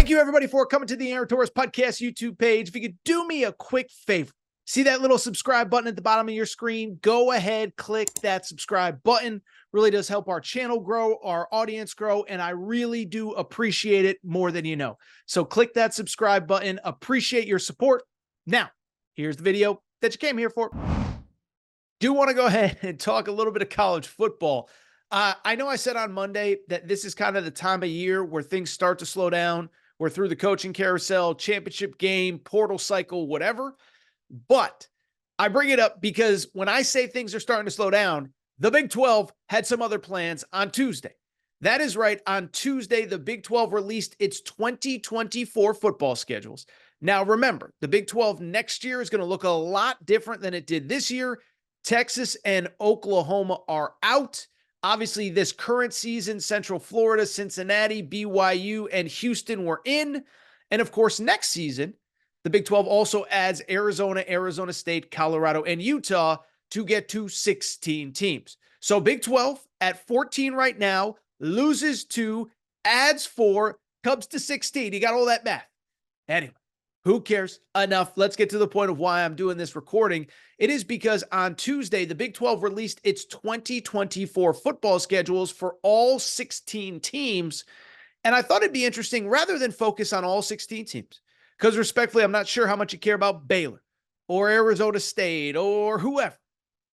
Thank you, everybody, for coming to the Aaron Torres Podcast YouTube page. If you could do me a quick favor, see that little subscribe button at the bottom of your screen? Go ahead, click that subscribe button. Really does help our channel grow, our audience grow, and I really do appreciate it more than you know. So click that subscribe button. Appreciate your support. Now, here's the video that you came here for. Do want to go ahead and talk a little bit of college football. I know I said on Monday that this is kind of the time of year where things start to slow down. We're through the coaching carousel, championship game, portal cycle, whatever. But I bring it up because when I say things are starting to slow down, the Big 12 had some other plans on Tuesday. That is right. On Tuesday, the Big 12 released its 2024 football schedules. Now, remember, the Big 12 next year is going to look a lot different than it did this year. Texas and Oklahoma are out. Obviously, this current season, Central Florida, Cincinnati, BYU, and Houston were in. And of course, next season, the Big 12 also adds Arizona, Arizona State, Colorado, and Utah to get to 16 teams. So Big 12 at 14 right now, loses 2, adds 4, comes to 16. You got all that math. Anyway, who cares? Enough. Let's get to the point of why I'm doing this recording. It is because on Tuesday, the Big 12 released its 2024 football schedules for all 16 teams. And I thought it'd be interesting rather than focus on all 16 teams, because respectfully, I'm not sure how much you care about Baylor or Arizona State or whoever.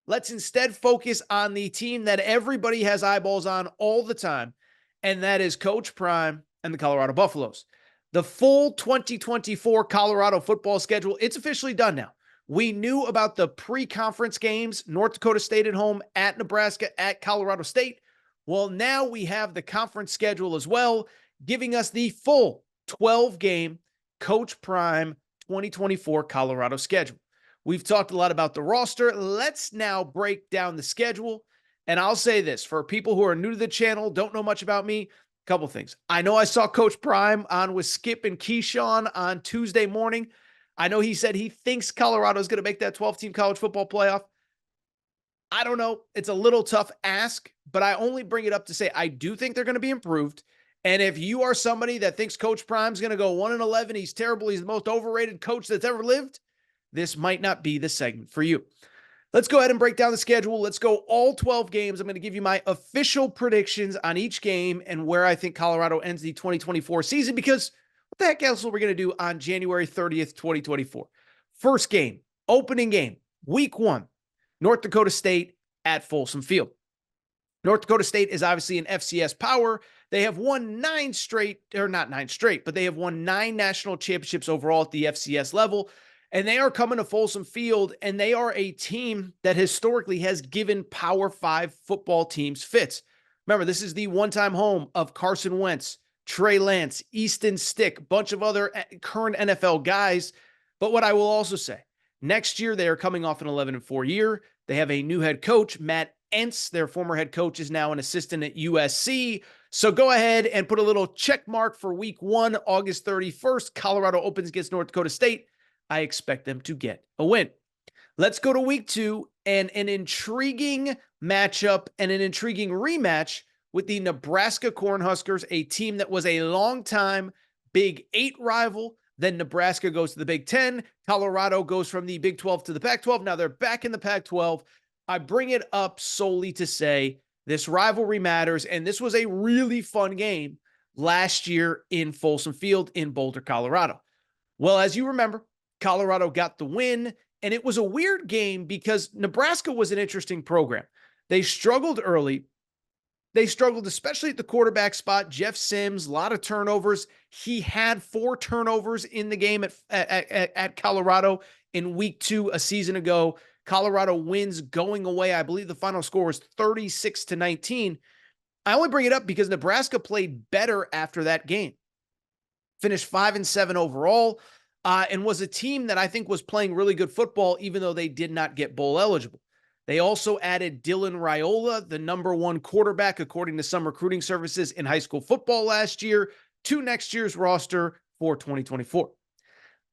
Let's instead focus on the team that everybody has eyeballs on all the time, and that is Coach Prime and the Colorado Buffaloes. The full 2024 Colorado football schedule, it's officially done now. We knew about the pre-conference games, North Dakota State at home, at Nebraska, at Colorado State. Well, now we have the conference schedule as well, giving us the full 12-game Coach Prime 2024 Colorado schedule. We've talked a lot about the roster. Let's now break down the schedule. And I'll say this, for people who are new to the channel, don't know much about me, a couple things. I know I saw Coach Prime on with Skip and Keyshawn on Tuesday morning. I know he said he thinks Colorado is going to make that 12-team college football playoff. I don't know. It's a little tough ask, but I only bring it up to say I do think they're going to be improved. And if you are somebody that thinks Coach Prime's going to go 1-11, he's terrible, he's the most overrated coach that's ever lived, this might not be the segment for you. Let's go ahead and break down the schedule. Let's go all 12 games. I'm going to give you my official predictions on each game and where I think Colorado ends the 2024 season, because what the heck else are we going to do on January 30th, 2024? First game, opening game, week 1, North Dakota State at Folsom Field. North Dakota State is obviously an FCS power. They have won 9 straight, or not 9 straight, but they have won 9 national championships overall at the FCS level. And they are coming to Folsom Field, and they are a team that historically has given Power 5 football teams fits. Remember, this is the one-time home of Carson Wentz, Trey Lance, Easton Stick, bunch of other current NFL guys. But what I will also say, next year they are coming off an 11-4 year. They have a new head coach, Matt Entz. Their former head coach is now an assistant at USC. So go ahead and put a little check mark for week 1, August 31st. Colorado opens against North Dakota State. I expect them to get a win. Let's go to week 2 and an intriguing matchup and an intriguing rematch with the Nebraska Cornhuskers, a team that was a long-time Big 8 rival. Then Nebraska goes to the Big 10. Colorado goes from the Big 12 to the Pac-12. Now they're back in the Pac-12. I bring it up solely to say this rivalry matters, and this was a really fun game last year in Folsom Field in Boulder, Colorado. Well, as you remember, Colorado got the win, and it was a weird game because Nebraska was an interesting program. They struggled early. They struggled, especially at the quarterback spot. Jeff Sims, a lot of turnovers. He had 4 turnovers in the game at Colorado in week 2 a season ago. Colorado wins going away. I believe the final score was 36-19. I only bring it up because Nebraska played better after that game. Finished 5-7 overall, and was a team that I think was playing really good football, even though they did not get bowl eligible. They also added Dylan Raiola, the #1 quarterback, according to some recruiting services in high school football last year, to next year's roster for 2024.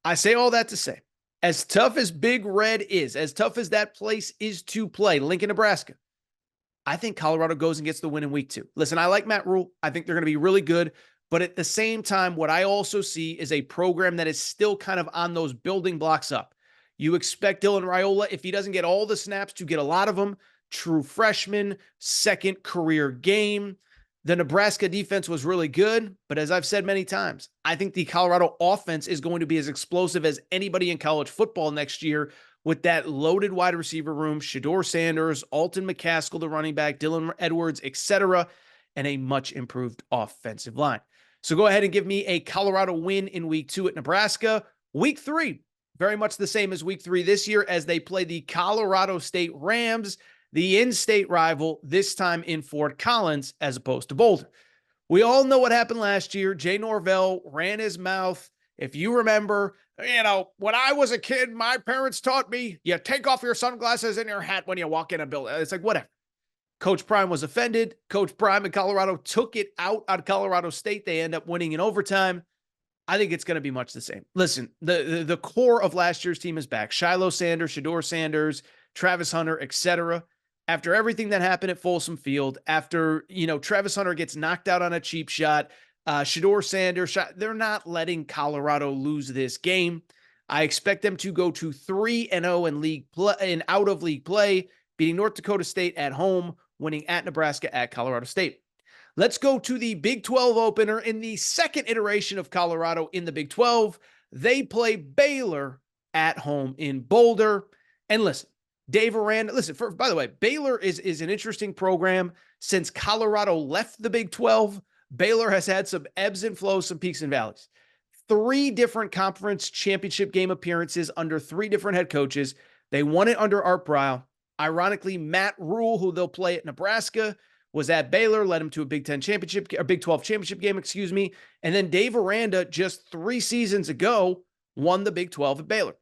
I say all that to say, as tough as Big Red is, as tough as that place is to play, Lincoln, Nebraska, I think Colorado goes and gets the win in week 2. Listen, I like Matt Rule. I think they're going to be really good, But at the same time, what I also see is a program that is still kind of on those building blocks up. You expect Dylan Raiola, if he doesn't get all the snaps, to get a lot of them. True freshman, second career game. The Nebraska defense was really good, but as I've said many times, I think the Colorado offense is going to be as explosive as anybody in college football next year with that loaded wide receiver room, Shedeur Sanders, Alton McCaskill, the running back, Dylan Edwards, etc., and a much improved offensive line. So go ahead and give me a Colorado win in week 2 at Nebraska. Week 3, very much the same as week 3 this year as they play the Colorado State Rams, the in-state rival, this time in Fort Collins as opposed to Boulder. We all know what happened last year. Jay Norvell ran his mouth. If you remember, when I was a kid, my parents taught me, you take off your sunglasses and your hat when you walk in a building. It's like, whatever. Coach Prime was offended. Coach Prime in Colorado took it out on Colorado State. They end up winning in overtime. I think it's going to be much the same. Listen, the core of last year's team is back. Shiloh Sanders, Shedeur Sanders, Travis Hunter, etc. After everything that happened at Folsom Field, after, Travis Hunter gets knocked out on a cheap shot, Shedeur Sanders, they're not letting Colorado lose this game. I expect them to go to 3-0 in league play and out of league play, beating North Dakota State at home, winning at Nebraska at Colorado State. Let's go to the Big 12 opener in the second iteration of Colorado in the Big 12. They play Baylor at home in Boulder. And listen, Dave Aranda, by the way, Baylor is an interesting program. Since Colorado left the Big 12, Baylor has had some ebbs and flows, some peaks and valleys. 3 different conference championship game appearances under 3 different head coaches. They won it under Art Briles. Ironically, Matt Rule, who they'll play at Nebraska, was at Baylor, led him to a Big 12 championship game, and then Dave Aranda just 3 seasons ago won the Big 12 at Baylor.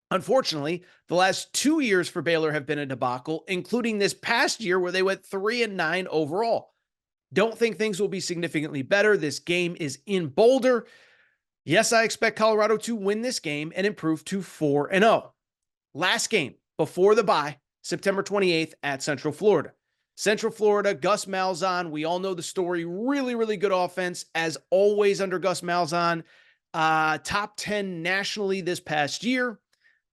Unfortunately, the last 2 years for Baylor have been a debacle, including this past year where they went 3-9 overall. Don't think things will be significantly better. This game is in Boulder. Yes, I expect Colorado to win this game and improve to 4-0. Last game before the bye, September 28th at Central Florida. Central Florida, Gus Malzahn, we all know the story. Really, really good offense, as always under Gus Malzahn. Top 10 nationally this past year.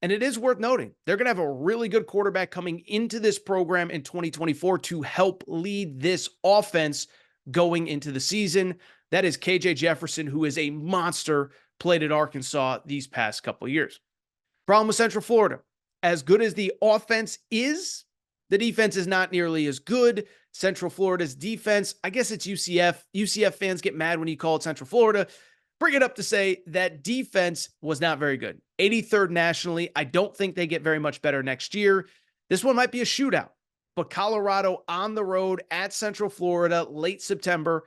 And it is worth noting, they're going to have a really good quarterback coming into this program in 2024 to help lead this offense going into the season. That is KJ Jefferson, who is a monster, played at Arkansas these past couple of years. Problem with Central Florida, as good as the offense is, the defense is not nearly as good. Central Florida's defense, I guess it's UCF. UCF fans get mad when you call it Central Florida. Bring it up to say that defense was not very good. 83rd nationally. I don't think they get very much better next year. This one might be a shootout, but Colorado on the road at Central Florida, late September.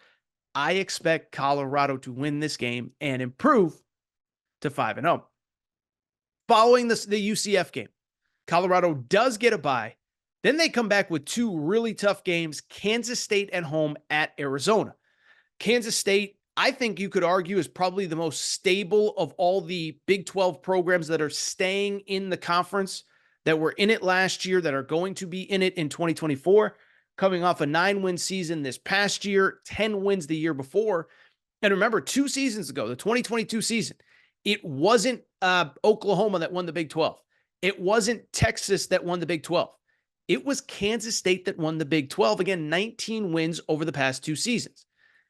I expect Colorado to win this game and improve to 5-0. Following the UCF game, Colorado does get a bye. Then they come back with 2 really tough games, Kansas State at home at Arizona. Kansas State, I think you could argue, is probably the most stable of all the Big 12 programs that are staying in the conference, that were in it last year, that are going to be in it in 2024, coming off a 9-win season this past year, 10 wins the year before. And remember, 2 seasons ago, the 2022 season, it wasn't Oklahoma that won the Big 12. It wasn't Texas that won the Big 12. It was Kansas State that won the Big 12. Again, 19 wins over the past 2 seasons.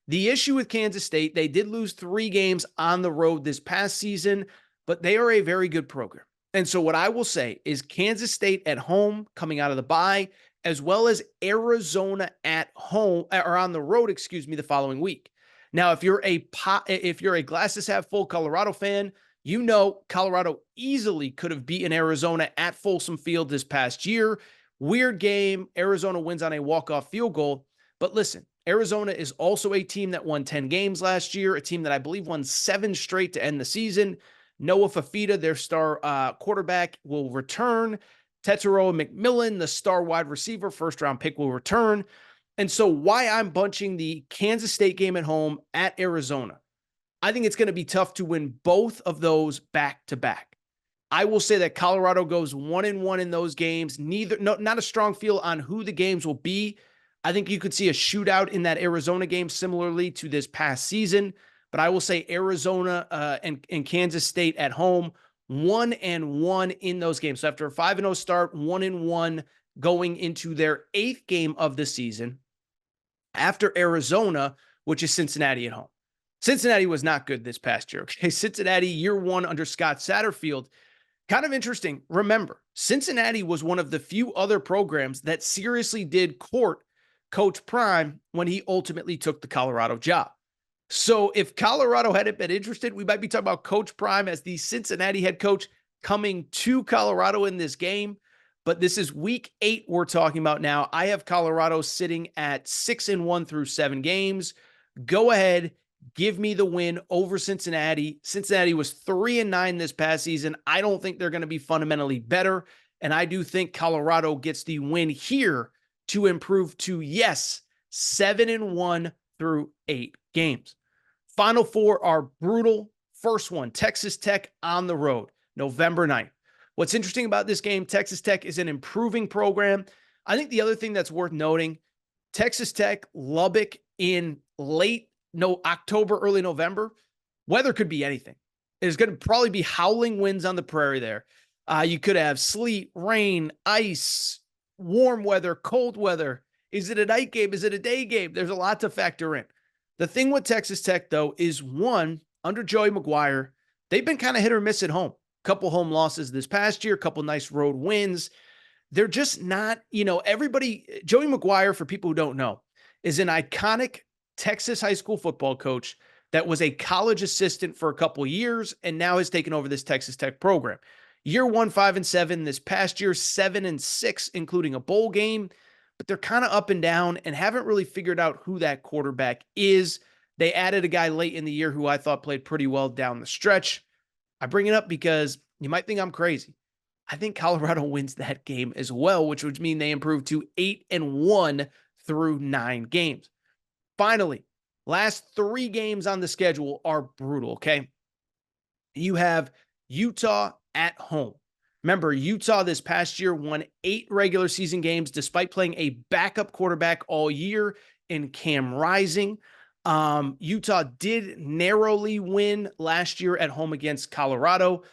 The issue with Kansas State, they did lose 3 games on the road this past season, but they are a very good program. And so what I will say is Kansas State at home coming out of the bye, as well as Arizona at home or on the road, the following week. Now, if you're a glasses half full Colorado fan, you know Colorado easily could have beaten Arizona at Folsom Field this past year. Weird game. Arizona wins on a walk-off field goal. But listen, Arizona is also a team that won 10 games last year, a team that I believe won 7 straight to end the season. Noah Fafita, their star quarterback, will return. Tetairoa McMillan, the star wide receiver, first-round pick, will return. And so why I'm bunching the Kansas State game at home at Arizona, I think it's going to be tough to win both of those back-to-back. I will say that Colorado goes 1-1 in those games. Not a strong feel on who the games will be. I think you could see a shootout in that Arizona game similarly to this past season, but I will say Arizona and Kansas State at home, 1-1 in those games. So after a 5-0 start, 1-1 going into their 8th game of the season after Arizona, which is Cincinnati at home. Cincinnati was not good this past year. Okay, Cincinnati year 1 under Scott Satterfield. Kind of interesting. Remember, Cincinnati was one of the few other programs that seriously did court Coach Prime when he ultimately took the Colorado job. So if Colorado hadn't been interested, we might be talking about Coach Prime as the Cincinnati head coach coming to Colorado in this game. But this is week 8 we're talking about now. I have Colorado sitting at 6-1 through 7 games. Go ahead, give me the win over Cincinnati. Cincinnati was 3-9 this past season. I don't think they're going to be fundamentally better. And I do think Colorado gets the win here to improve to, yes, 7-1 through 8 games. Final 4 are brutal. First one, Texas Tech on the road, November 9th. What's interesting about this game, Texas Tech is an improving program. I think the other thing that's worth noting, Texas Tech, Lubbock in late October, early November, weather could be anything. There's going to probably be howling winds on the prairie there. You could have sleet, rain, ice, warm weather, cold weather. Is it a night game? Is it a day game? There's a lot to factor in. The thing with Texas Tech, though, is one, under Joey McGuire, they've been kind of hit or miss at home. Couple home losses this past year, couple nice road wins. They're just not, everybody, Joey McGuire, for people who don't know, is an iconic Texas high school football coach that was a college assistant for a couple years and now has taken over this Texas Tech program. Year 1, 5-7. This past year, 7-6, including a bowl game. But they're kind of up and down and haven't really figured out who that quarterback is. They added a guy late in the year who I thought played pretty well down the stretch. I bring it up because you might think I'm crazy. I think Colorado wins that game as well, which would mean they improve to 8-1 through 9 games. Finally, last 3 games on the schedule are brutal, okay? You have Utah at home. Remember, Utah this past year won 8 regular season games despite playing a backup quarterback all year in Cam Rising. Utah did narrowly win last year at home against Colorado.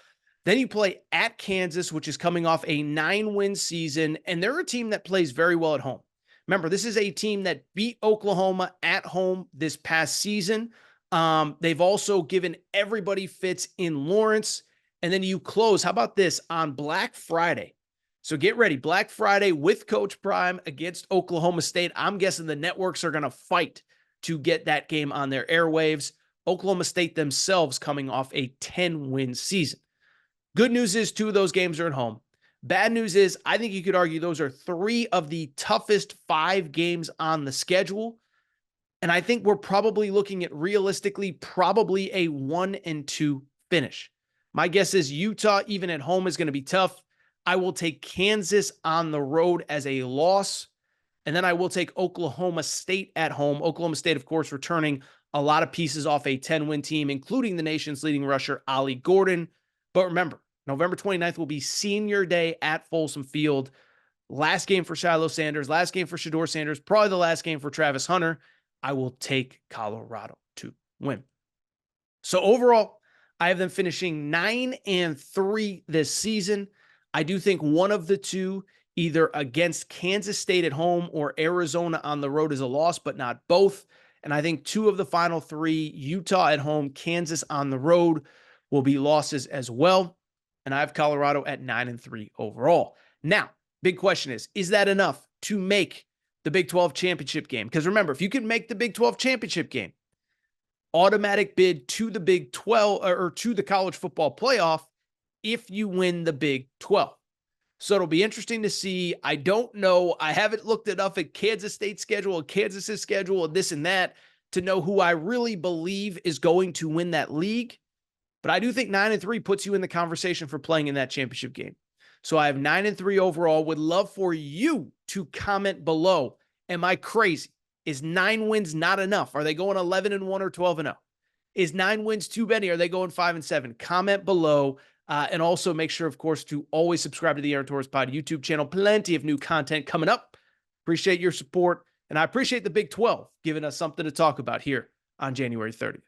Then you play at Kansas, which is coming off a 9-win season, and they're a team that plays very well at home. Remember, this is a team that beat Oklahoma at home this past season. They've also given everybody fits in Lawrence. And then you close, how about this, on Black Friday. So get ready, Black Friday with Coach Prime against Oklahoma State. I'm guessing the networks are going to fight to get that game on their airwaves. Oklahoma State themselves coming off a 10-win season. Good news is 2 of those games are at home. Bad news is I think you could argue those are 3 of the toughest 5 games on the schedule. And I think we're probably looking at realistically probably a 1-2 finish. My guess is Utah, even at home, is going to be tough. I will take Kansas on the road as a loss. And then I will take Oklahoma State at home. Oklahoma State, of course, returning a lot of pieces off a 10-win team, including the nation's leading rusher, Ollie Gordon. But remember, November 29th will be senior day at Folsom Field. Last game for Shiloh Sanders, last game for Shedeur Sanders, probably the last game for Travis Hunter. I will take Colorado to win. So overall, I have them finishing 9-3 this season. I do think one of the two, either against Kansas State at home or Arizona on the road, is a loss, but not both. And I think 2 of the final 3, Utah at home, Kansas on the road, will be losses as well. And I have Colorado at 9-3 overall. Now, big question is that enough to make the Big 12 championship game? Because remember, if you can make the Big 12 championship game, automatic bid to the Big 12 or to the college football playoff if you win the Big 12. So it'll be interesting to see. I don't know. I haven't looked enough at Kansas State's schedule, Kansas's schedule, and this and that to know who I really believe is going to win that league. But I do think 9-3 puts you in the conversation for playing in that championship game. So I have 9-3 overall. Would love for you to comment below. Am I crazy? Is 9 wins not enough? Are they going 11-1 or 12-0? Is 9 wins too many? Are they going 5-7? Comment below. And also make sure, of course, to always subscribe to the Aaron Torres Pod YouTube channel. Plenty of new content coming up. Appreciate your support. And I appreciate the Big 12 giving us something to talk about here on January 30th.